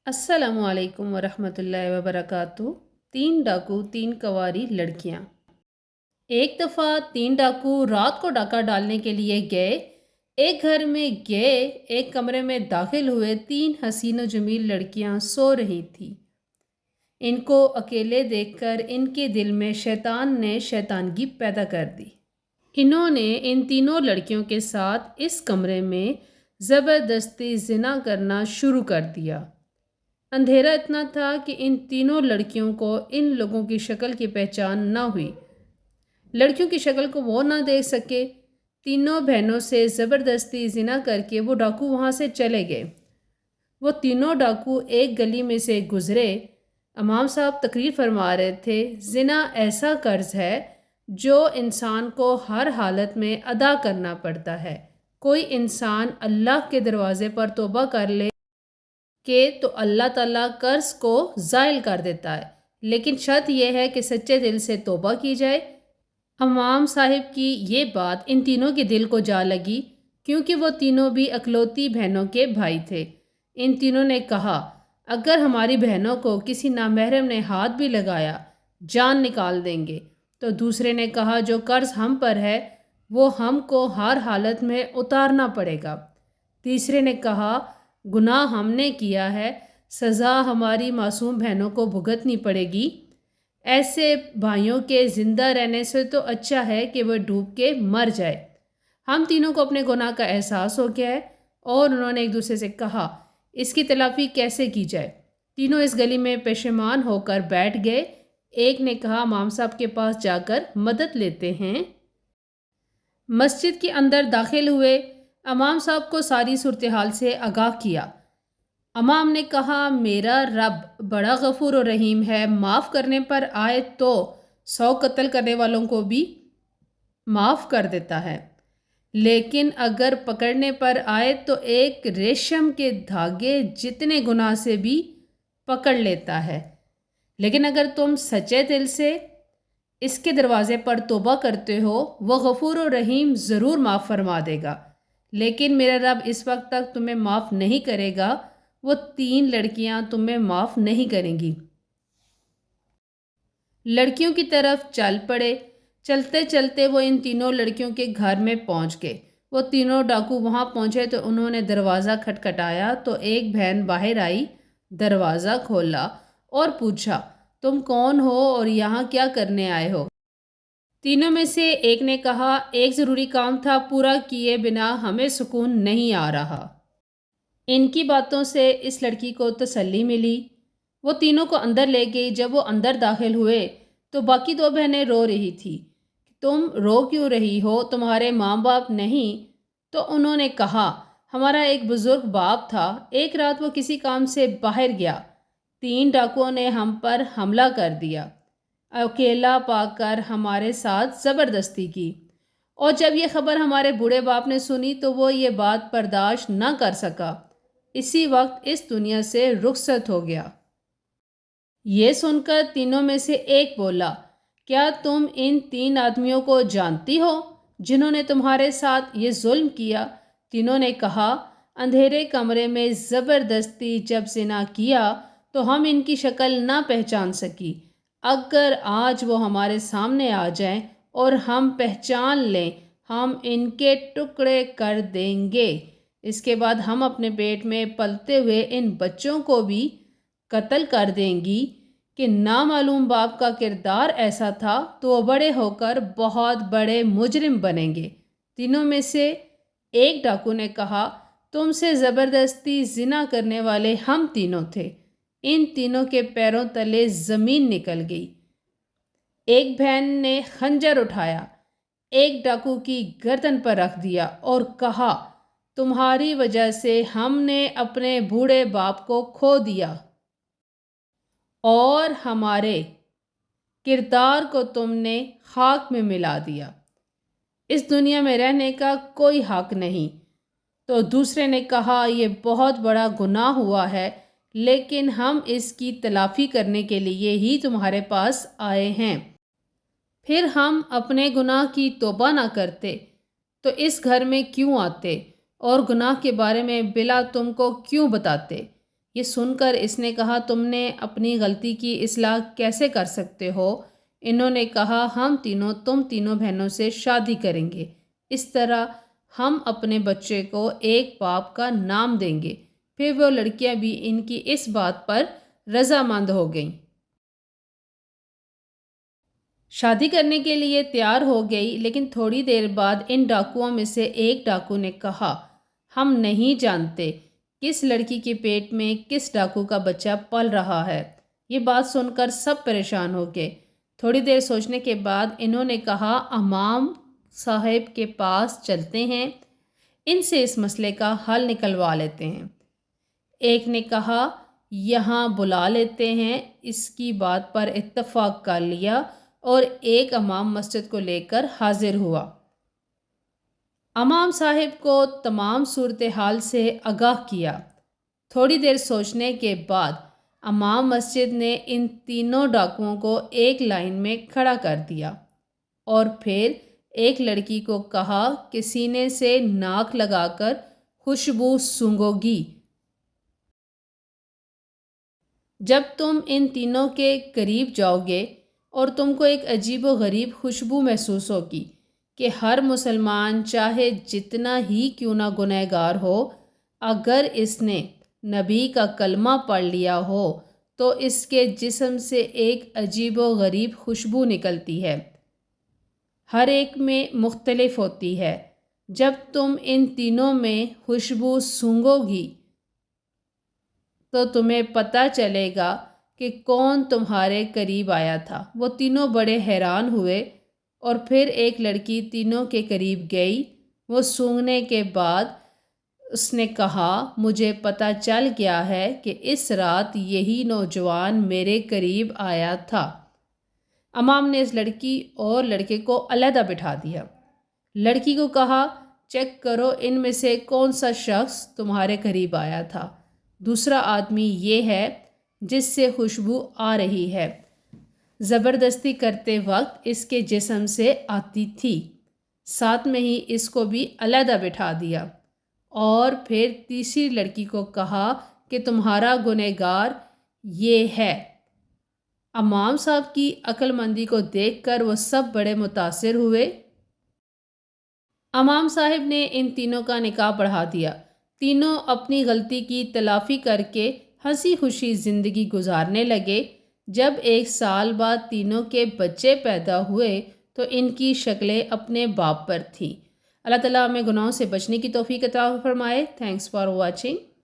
अस्सलामु अलैकुम वरहमतुल्लाहि वबरकातुहू। तीन डाकू तीन कवारी लड़कियां। एक दफ़ा तीन डाकू रात को डाका डालने के लिए गए। एक घर में गए, एक कमरे में दाखिल हुए। तीन हसीन व जमील लड़कियां सो रही थी। इनको अकेले देखकर इनके दिल में शैतान ने शैतानगी पैदा कर दी। इन्होंने इन तीनों लड़कियों के साथ इस कमरे में ज़बरदस्ती ज़िना करना शुरू कर दिया। अंधेरा इतना था कि इन तीनों लड़कियों को इन लोगों की शक्ल की पहचान न हुई। लड़कियों की शक्ल को वो ना देख सके। तीनों बहनों से ज़बरदस्ती ज़िना करके वो डाकू वहाँ से चले गए। वो तीनों डाकू एक गली में से गुज़रे। इमाम साहब तकरीर फरमा रहे थे, ज़िना ऐसा कर्ज़ है जो इंसान को हर हालत में अदा करना पड़ता है। कोई इंसान अल्लाह के दरवाज़े पर तौबा कर ले कि तो अल्लाह ताला कर्ज को ज़ाइल कर देता है, लेकिन शर्त यह है कि सच्चे दिल से तौबा की जाए। इमाम साहिब की ये बात इन तीनों के दिल को जा लगी, क्योंकि वो तीनों भी अकलौती बहनों के भाई थे। इन तीनों ने कहा, अगर हमारी बहनों को किसी नामहरम ने हाथ भी लगाया, जान निकाल देंगे। तो दूसरे ने कहा, जो कर्ज हम पर है वो हमको हर हालत में उतारना पड़ेगा। तीसरे ने कहा, गुनाह हमने किया है, सज़ा हमारी मासूम बहनों को भुगतनी पड़ेगी। ऐसे भाइयों के ज़िंदा रहने से तो अच्छा है कि वह डूब के मर जाए। हम तीनों को अपने गुनाह का एहसास हो गया है। और उन्होंने एक दूसरे से कहा, इसकी तलाफ़ी कैसे की जाए। तीनों इस गली में पेशेमान होकर बैठ गए। एक ने कहा, इमाम साहब के पास जाकर मदद लेते हैं। मस्जिद के अंदर दाखिल हुए। इमाम साहब को सारी सूरत हाल से आगाह किया। इमाम ने कहा, मेरा रब बड़ा गफूर और रहीम है, माफ़ करने पर आए तो 100 कत्ल करने वालों को भी माफ़ कर देता है, लेकिन अगर पकड़ने पर आए तो एक रेशम के धागे जितने गुनाह से भी पकड़ लेता है। लेकिन अगर तुम सच्चे दिल से इसके दरवाज़े पर तौबा करते हो, वह गफूर और रहीम ज़रूर माफ़ फरमा देगा। लेकिन मेरा रब इस वक्त तक तुम्हें माफ़ नहीं करेगा। वो तीन लड़कियां तुम्हें माफ़ नहीं करेंगी। लड़कियों की तरफ चल पड़े। चलते चलते वो इन तीनों लड़कियों के घर में पहुंच गए। वो तीनों डाकू वहां पहुंचे तो उन्होंने दरवाज़ा खटखटाया तो एक बहन बाहर आई, दरवाज़ा खोला और पूछा, तुम कौन हो और यहाँ क्या करने आए हो। तीनों में से एक ने कहा, एक ज़रूरी काम था, पूरा किए बिना हमें सुकून नहीं आ रहा। इनकी बातों से इस लड़की को तसल्ली मिली। वो तीनों को अंदर ले गई। जब वो अंदर दाखिल हुए तो बाकी दो बहनें रो रही थी। तुम रो क्यों रही हो, तुम्हारे माँ बाप नहीं? तो उन्होंने कहा, हमारा एक बुज़ुर्ग बाप था, एक रात वो किसी काम से बाहर गया, तीन डाकुओं ने हम पर हमला कर दिया, अकेला पाकर हमारे साथ ज़बरदस्ती की। और जब ये खबर हमारे बूढ़े बाप ने सुनी तो वो ये बात बर्दाश्त न कर सका, इसी वक्त इस दुनिया से रुखसत हो गया। ये सुनकर तीनों में से एक बोला, क्या तुम इन तीन आदमियों को जानती हो जिन्होंने तुम्हारे साथ ये जुल्म किया? तीनों ने कहा, अंधेरे कमरे में ज़बरदस्ती जब ज़िना किया तो हम इनकी शक्ल ना पहचान सकी। अगर आज वो हमारे सामने आ जाएं और हम पहचान लें, हम इनके टुकड़े कर देंगे। इसके बाद हम अपने पेट में पलते हुए इन बच्चों को भी कत्ल कर देंगी कि नामालूम बाप का किरदार ऐसा था तो वो बड़े होकर बहुत बड़े मुजरिम बनेंगे। तीनों में से एक डाकू ने कहा, तुमसे ज़बरदस्ती जिना करने वाले हम तीनों थे। इन तीनों के पैरों तले ज़मीन निकल गई। एक बहन ने खंजर उठाया, एक डाकू की गर्दन पर रख दिया और कहा, तुम्हारी वजह से हमने अपने बूढ़े बाप को खो दिया और हमारे किरदार को तुमने खाक में मिला दिया। इस दुनिया में रहने का कोई हक नहीं। तो दूसरे ने कहा, यह बहुत बड़ा गुनाह हुआ है, लेकिन हम इसकी तलाफ़ी करने के लिए ही तुम्हारे पास आए हैं। फिर हम अपने गुनाह की तौबा ना करते तो इस घर में क्यों आते और गुनाह के बारे में बिला तुमको क्यों बताते। یہ سن کر اس نے کہا تم نے اپنی غلطی کی اصلاح کیسے کر سکتے ہو؟ انہوں نے کہا تم تینوں بہنوں سے شادی کریں گے، اس طرح ہم اپنے بچے کو ایک باپ کا نام دیں گے۔ پھر وہ لڑکیاں بھی ان کی اس بات پر رضامند ہو گئیں، شادی کرنے کے لیے تیار ہو گئی۔ لیکن تھوڑی دیر بعد ان ڈاکوؤں میں سے ایک ڈاکو نے کہا ہم نہیں جانتے کس لڑکی کے پیٹ میں کس ڈاکو کا بچہ پل رہا ہے۔ یہ بات سن کر سب پریشان ہو گئے۔ تھوڑی دیر سوچنے کے بعد انہوں نے کہا امام صاحب کے پاس چلتے ہیں، ان سے اس مسئلے کا حل نکلوا لیتے ہیں۔ ایک نے کہا یہاں بلا لیتے ہیں۔ اس کی بات پر اتفاق کر لیا اور ایک امام مسجد کو لے کر حاضر ہوا۔ امام صاحب کو تمام صورتحال سے آگاہ کیا۔ تھوڑی دیر سوچنے کے بعد امام مسجد نے ان تینوں ڈاکوؤں کو ایک لائن میں کھڑا کر دیا اور پھر ایک لڑکی کو کہا کہ سینے سے ناک لگا کر خوشبو سونگھو گی۔ جب تم ان تینوں کے قریب جاؤ گے اور تم کو ایک عجیب و غریب خوشبو محسوس ہوگی کہ ہر مسلمان چاہے جتنا ہی کیوں نہ گنہگار ہو، اگر اس نے نبی کا کلمہ پڑھ لیا ہو تو اس کے جسم سے ایک عجیب و غریب خوشبو نکلتی ہے، ہر ایک میں مختلف ہوتی ہے۔ جب تم ان تینوں میں خوشبو سونگھو گی تو تمہیں پتہ چلے گا کہ کون تمہارے قریب آیا تھا۔ وہ تینوں بڑے حیران ہوئے اور پھر ایک لڑکی تینوں کے قریب گئی۔ وہ سونگھنے کے بعد اس نے کہا مجھے پتہ چل گیا ہے کہ اس رات یہی نوجوان میرے قریب آیا تھا۔ امام نے اس لڑکی اور لڑکے کو علیحدہ بٹھا دیا۔ لڑکی کو کہا چیک کرو ان میں سے کون سا شخص تمہارے قریب آیا تھا۔ دوسرا آدمی یہ ہے جس سے خوشبو آ رہی ہے، زبردستی کرتے وقت اس کے جسم سے آتی تھی۔ ساتھ میں ہی اس کو بھی علیحدہ بٹھا دیا اور پھر تیسری لڑکی کو کہا کہ تمہارا گنہگار یہ ہے۔ امام صاحب کی عقل مندی کو دیکھ کر وہ سب بڑے متاثر ہوئے۔ امام صاحب نے ان تینوں کا نکاح پڑھا دیا۔ تینوں اپنی غلطی کی تلافی کر کے ہنسی خوشی زندگی گزارنے لگے۔ جب 1 سال بعد تینوں کے بچے پیدا ہوئے تو ان کی شکلیں اپنے باپ پر تھیں۔ اللہ تعالیٰ ہمیں گناہوں سے بچنے کی توفیق عطا فرمائے۔ Thanks for watching.